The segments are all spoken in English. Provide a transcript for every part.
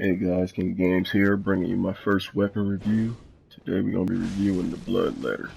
Hey guys, King Games here, bringing you my first weapon review. Today we're going to be reviewing the Bloodletter.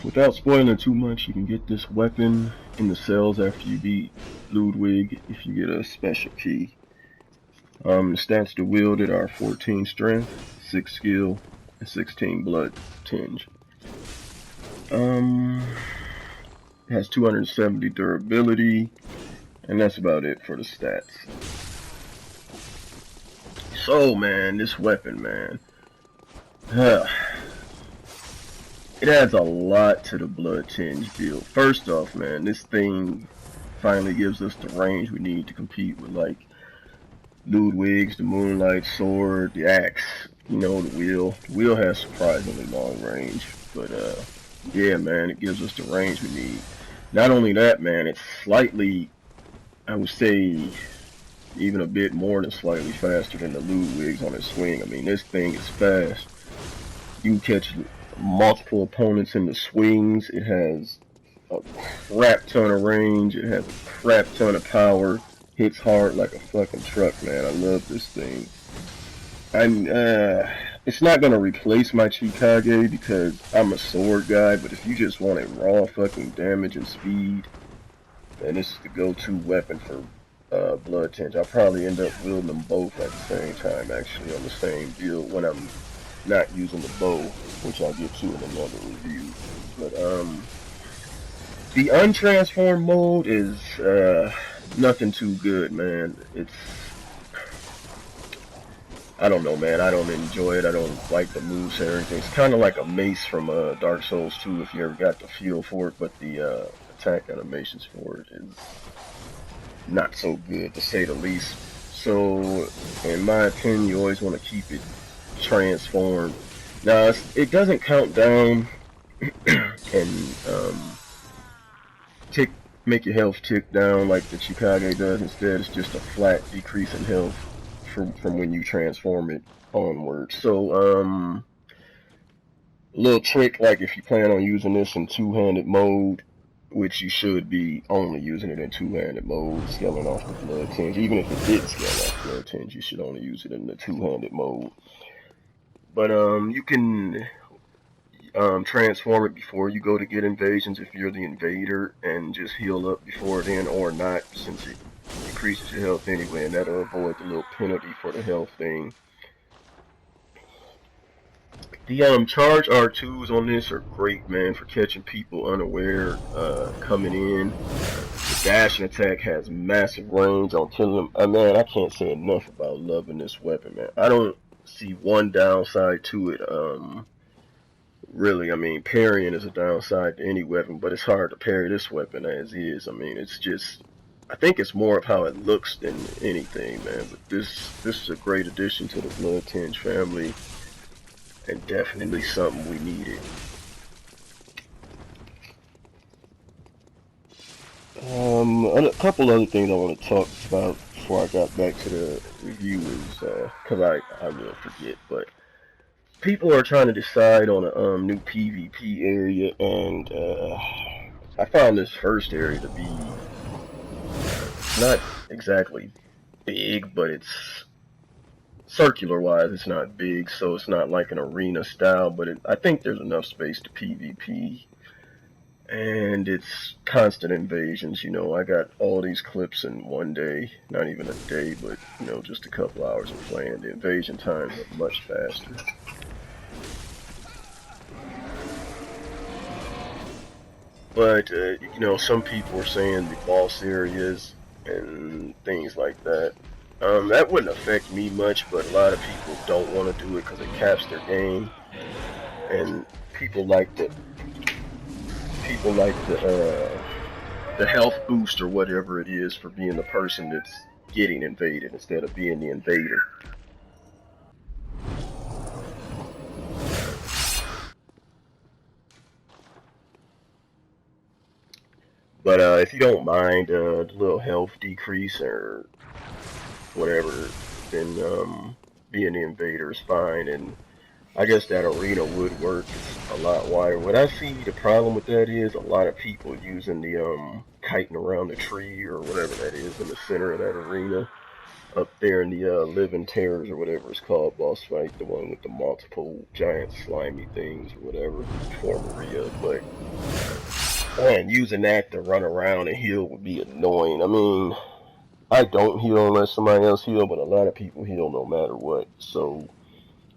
Without spoiling too much, you can get this weapon in the cells after you beat Ludwig if you get a special key. The stats to wield it are 14 strength, 6 skill, and 16 blood tinge. It has 270 durability, and that's about it for the stats. So man, this weapon, man, it adds a lot to the blood tinge build. First off, man, this thing finally gives us the range we need to compete with, like, Ludwig's, the moonlight sword, the axe, you know, the wheel. The wheel has surprisingly long range, but yeah, man, it gives us the range we need. Not only that, man, it's slightly, I would say, even a bit more than slightly faster than the Ludwig's on its swing. I mean, this thing is fast. You can catch multiple opponents in the swings. It has a crap ton of range. It has a crap ton of power. Hits hard like a fucking truck, man. I love this thing. It's not gonna replace my Chikage because I'm a sword guy, but if you just want a raw fucking damage and speed, then this is the go-to weapon for blood tinge. I'll probably end up wielding them both at the same time, actually, on the same build when I'm not using the bow, which I'll get to in another review. But the untransformed mode is nothing too good, man. I don't know, man. I don't enjoy it. I don't like the moves and everything. It's kind of like a mace from Dark Souls 2 if you ever got the feel for it, but the attack animations for it is not so good, to say the least. So, in my opinion, you always want to keep it transformed. Now, it doesn't count down and make your health tick down like the Chikage does. Instead, it's just a flat decrease in health from when you transform it onward. So, little trick, like if you plan on using this in two-handed mode, which you should be only using it in two-handed mode, scaling off the blood tinge. Even if it did scale off blood tinge, you should only use it in the two-handed mode. But you can transform it before you go to get invasions if you're the invader, and just heal up before then, or not, since it decreases your health anyway, and that'll avoid the little penalty for the health thing. The charge R2s on this are great, man, for catching people unaware coming in. The dashing attack has massive range on killing them. Man, I can't say enough about loving this weapon, man. I don't see one downside to it. Really, I mean, parrying is a downside to any weapon, but it's hard to parry this weapon as is. I mean, it's just, I think it's more of how it looks than anything, man. But this is a great addition to the Blood Tinge family, and definitely something we needed. A couple other things I want to talk about before I got back to the review is, because I will forget, but people are trying to decide on a new PvP area, and I found this first area to be not exactly big, but it's circular-wise, it's not big, so it's not like an arena style, but I think there's enough space to PvP. And it's constant invasions, you know. I got all these clips in one day, not even a day, but, you know, just a couple hours of playing. The invasion times are much faster. But, you know, some people are saying the boss areas and things like that. That wouldn't affect me much, but a lot of people don't want to do it because it caps their game. And people like the health boost or whatever it is for being the person that's getting invaded instead of being the invader. But if you don't mind the little health decrease or whatever, then being the invader is fine, and I guess that arena would work. It's a lot wider. What I see the problem with that is a lot of people using the kiting around the tree or whatever that is in the center of that arena. up there in the Living Terrors or whatever it's called boss fight, the one with the multiple giant slimy things or whatever, Formaria. But man, using that to run around and heal would be annoying. I mean, I don't heal unless somebody else heal, but a lot of people heal no matter what. So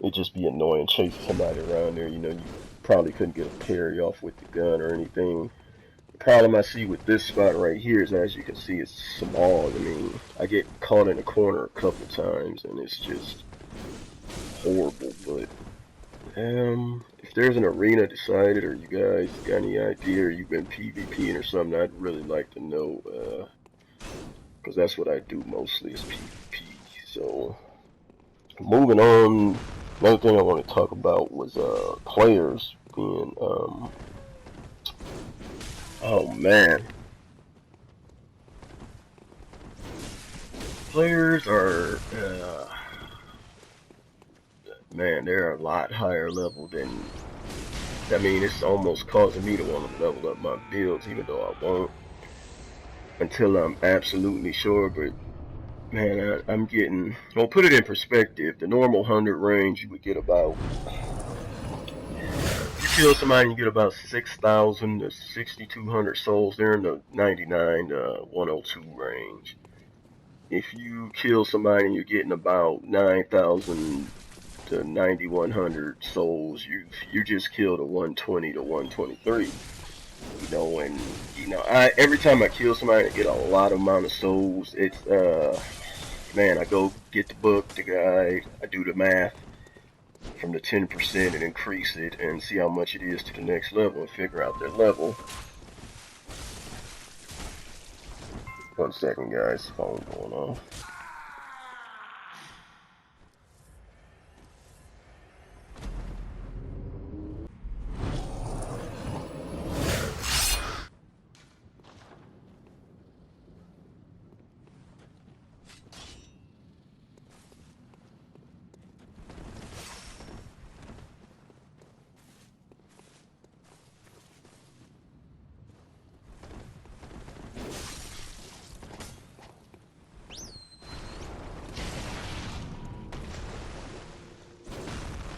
it'd just be annoying chasing somebody around there. You know, you probably couldn't get a parry off with the gun or anything. The problem I see with this spot right here is, as you can see, it's small. I mean, I get caught in a corner a couple times, and it's just horrible. But if there's an arena decided, or you guys got any idea, or you've been PvPing or something, I'd really like to know, because that's what I do mostly is PvP. So moving on, another thing I want to talk about was players being oh man. Players are, man, they're a lot higher level than, I mean, it's almost causing me to want to level up my builds, even though I won't until I'm absolutely sure. But man, I'm getting, well, put it in perspective, the normal 100 range, you would get about, if you kill somebody, you get about 6,000 to 6,200 souls. They're in the 99 to 102 range. If you kill somebody and you're getting about 9,000 to 9,100 souls, you just killed a 120 to 123. You know, and you know, every time I kill somebody, I get a lot of amount of souls. It's man, I go get the book, the guide, I do the math from the 10% and increase it and see how much it is to the next level and figure out their level. 1 second, guys, phone going off.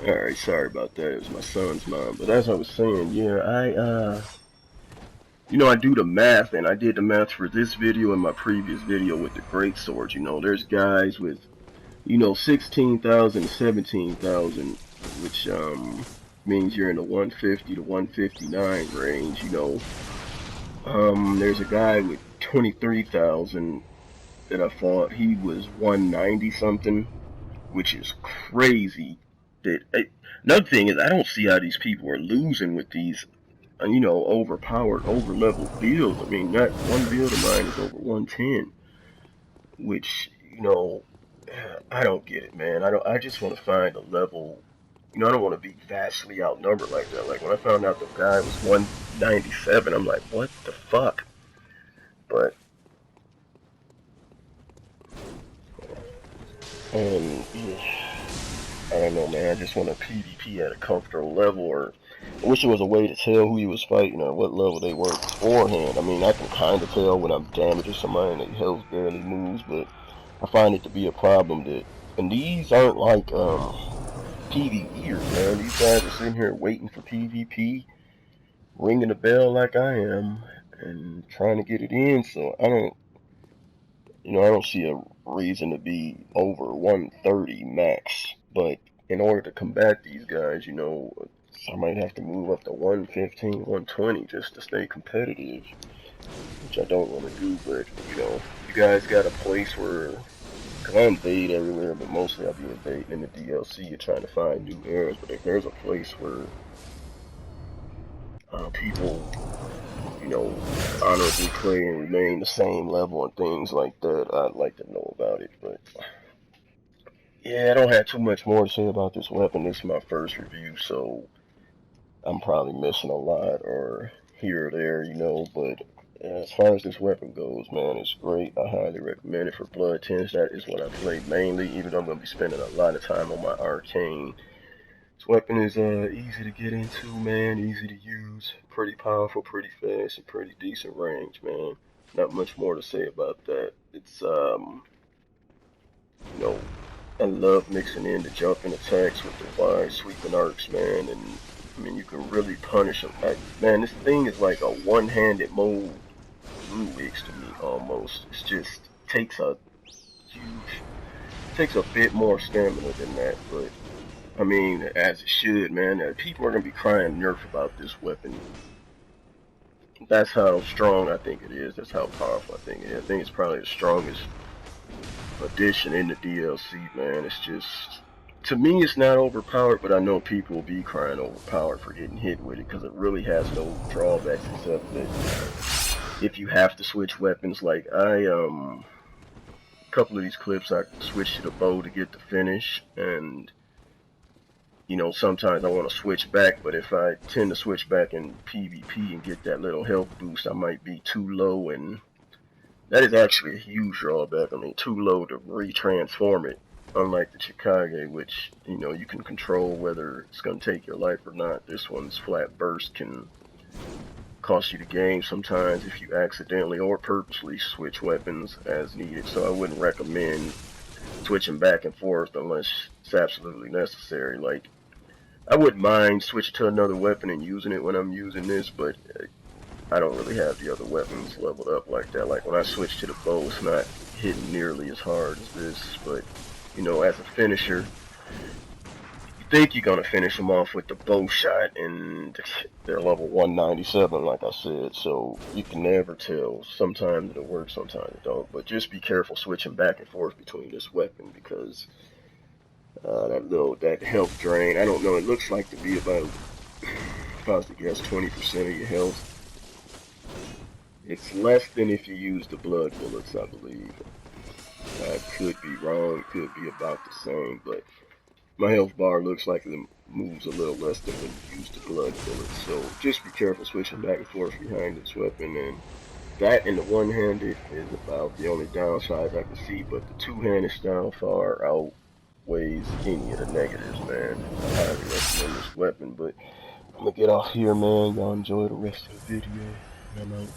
Alright, sorry about that. It was my son's mom. But as I was saying, yeah, you know, I do the math, and I did the math for this video and my previous video with the greatsword. You know, there's guys with, you know, 16,000, 17,000, which means you're in the 150 to 159 range. You know, there's a guy with 23,000 that I fought. He was 190 something, which is crazy. Another thing is, I don't see how these people are losing with these, you know, overpowered, over-leveled builds. I mean, not one build of mine is over 110, which, you know, I don't get it, man. I just want to find a level. You know, I don't want to be vastly outnumbered like that. Like when I found out the guy was 197, I'm like, what the fuck? But I don't know, man. I just want to PvP at a comfortable level, or I wish there was a way to tell who he was fighting or what level they were beforehand. I mean, I can kind of tell when I'm damaging somebody and their health barely moves, but I find it to be a problem that, and these aren't like PvEers, man. These guys are sitting here waiting for PvP, ringing the bell like I am, and trying to get it in. So I don't, you know, I don't see a reason to be over 130 max. But in order to combat these guys, you know, I might have to move up to 115, 120 just to stay competitive, which I don't want to do. But, you know, you guys got a place where, because I invade everywhere, but mostly I'll be invading in the DLC and trying to find new areas. But if there's a place where people, you know, honorably play and remain the same level and things like that, I'd like to know about it. But yeah, I don't have too much more to say about this weapon. This is my first review, so I'm probably missing a lot or here or there, you know. But as far as this weapon goes, man, it's great. I highly recommend it for Blood Tinge. That is what I play mainly, even though I'm going to be spending a lot of time on my arcane. This weapon is easy to get into, man, easy to use, pretty powerful, pretty fast, and pretty decent range, man. Not much more to say about that. It's you know, I love mixing in the jumping attacks with the wide sweeping arcs, man, and I mean, you can really punish them. Man, this thing is like a one-handed mode Ludwig's to me, almost. It's just takes a bit more stamina than that, but I mean, as it should, man. People are gonna be crying nerf about this weapon. That's how strong I think it is. That's how powerful I think it is. I think it's probably the strongest addition in the DLC, man. It's just, to me, it's not overpowered, but I know people will be crying overpowered for getting hit with it because it really has no drawbacks except that if you have to switch weapons, like a couple of these clips I switched to the bow to get the finish, and you know, sometimes I want to switch back, but if I tend to switch back in PvP and get that little health boost, I might be too low, and that is actually a huge drawback. I mean, too low to retransform it, unlike the Chikage, which, you know, you can control whether it's going to take your life or not. This one's flat burst can cost you the game sometimes if you accidentally or purposely switch weapons as needed, so I wouldn't recommend switching back and forth unless it's absolutely necessary. Like, I wouldn't mind switching to another weapon and using it when I'm using this, but I don't really have the other weapons leveled up like that. Like, when I switch to the bow, it's not hitting nearly as hard as this, but, you know, as a finisher, you think you're going to finish them off with the bow shot, and they're level 197, like I said, so you can never tell. Sometimes it'll work, sometimes it don't, but just be careful switching back and forth between this weapon, because that health drain, I don't know, it looks like to be about, if I was to guess, 20% of your health. It's less than if you use the blood bullets, I believe. I could be wrong, could be about the same, but my health bar looks like it moves a little less than when you use the blood bullets, so just be careful switching back and forth behind this weapon, and that and the one-handed is about the only downside I can see, but the two-handed style far outweighs any of the negatives, man. I highly recommend this weapon, but I'm gonna get off here, man. Y'all enjoy the rest of the video, and I'm out.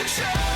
control.